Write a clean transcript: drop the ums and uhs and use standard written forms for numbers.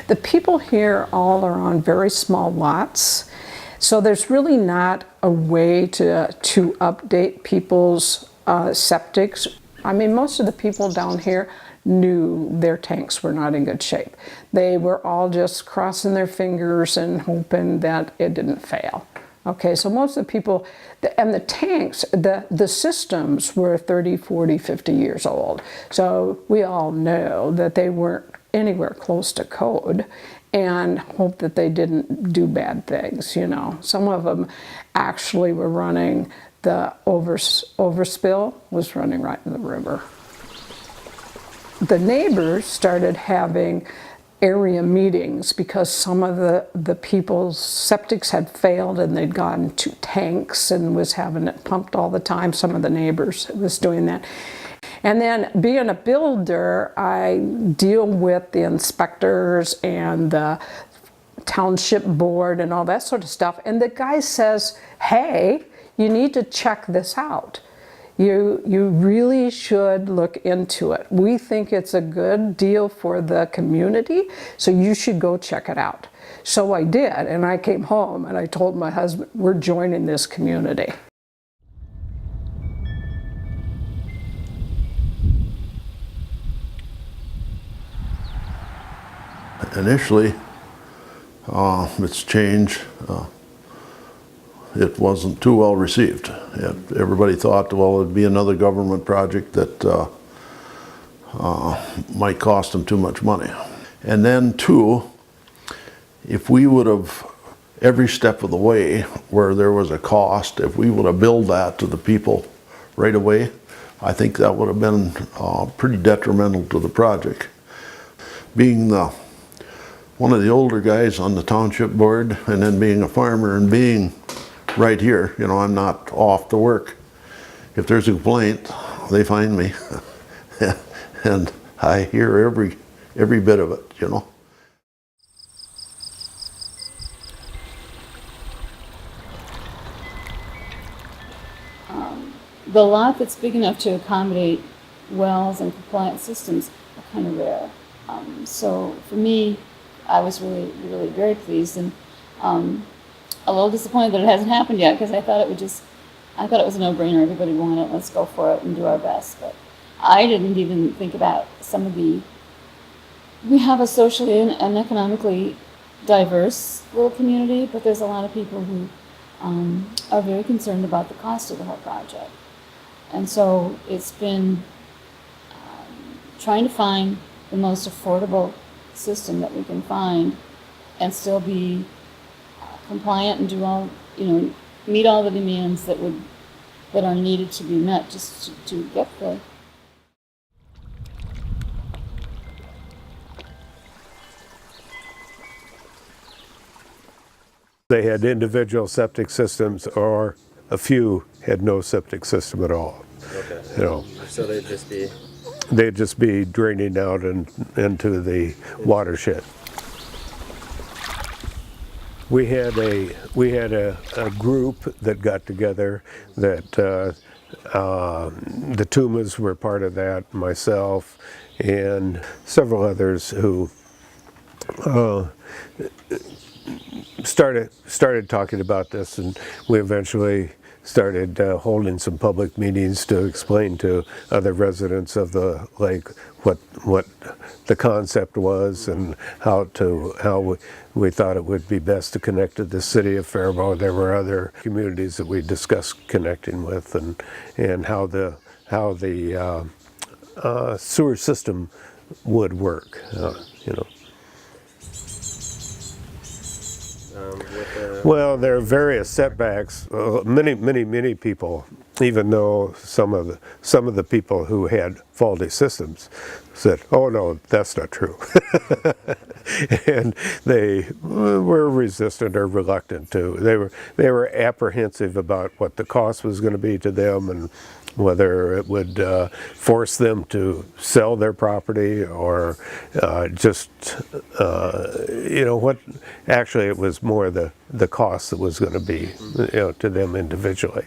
The people here all are on very small lots, so there's really not a way to update people's septics. I mean, most of the people down here knew their tanks were not in good shape. They were all just crossing their fingers and hoping that it didn't fail. Okay, so most of the people, and the tanks, the systems were 30, 40, 50 years old. So we all know that they weren't anywhere close to code, and hope that they didn't do bad things, you know. Some of them actually were running, the overspill was running right in the river. The neighbors started having area meetings because some of the people's septics had failed and they'd gone to tanks and was having it pumped all the time. Some of the neighbors was doing that. And then being a builder, I deal with the inspectors and the township board and all that sort of stuff. And the guy says, hey, you need to check this out. You really should look into it. We think it's a good deal for the community, so you should go check it out. So I did, and I came home and I told my husband, we're joining this community. Initially, it's changed. It wasn't too well received. Everybody thought, well, it'd be another government project that might cost them too much money. And then two, if we would have, every step of the way where there was a cost, if we would have billed that to the people right away, I think that would have been pretty detrimental to the project. Being one of the older guys on the township board, and then being a farmer and being right here, you know, I'm not off to work. If there's a complaint, they find me, and I hear every bit of it, you know. The lot that's big enough to accommodate wells and compliant systems are kind of rare. So for me, I was really very pleased, and a little disappointed that it hasn't happened yet, because I thought it was a no-brainer. Everybody wanted it. Let's go for it and do our best. But I didn't even think about some of we have a socially and economically diverse little community, but there's a lot of people who are very concerned about the cost of the whole project. And so it's been trying to find the most affordable system that we can find and still be compliant and do all, meet all the demands that are needed to be met just to get the. They had individual septic systems, or a few had no septic system at all. Okay. So they'd just be draining out into the watershed. We had a group that got together that the Tumas were part of that, myself, and several others who started talking about this, and we eventually started holding some public meetings to explain to other residents of the lake what the concept was and how we thought it would be best to connect to the city of Faribault. There were other communities that we discussed connecting with, and how the sewer system would work. Well, there are various setbacks. Many people, even though some of the people who had faulty systems said, "Oh no, that's not true," and they were resistant or reluctant to. They were apprehensive about what the cost was going to be to them, and whether it would force them to sell their property or just, what, actually it was more the cost that was going to be, to them individually.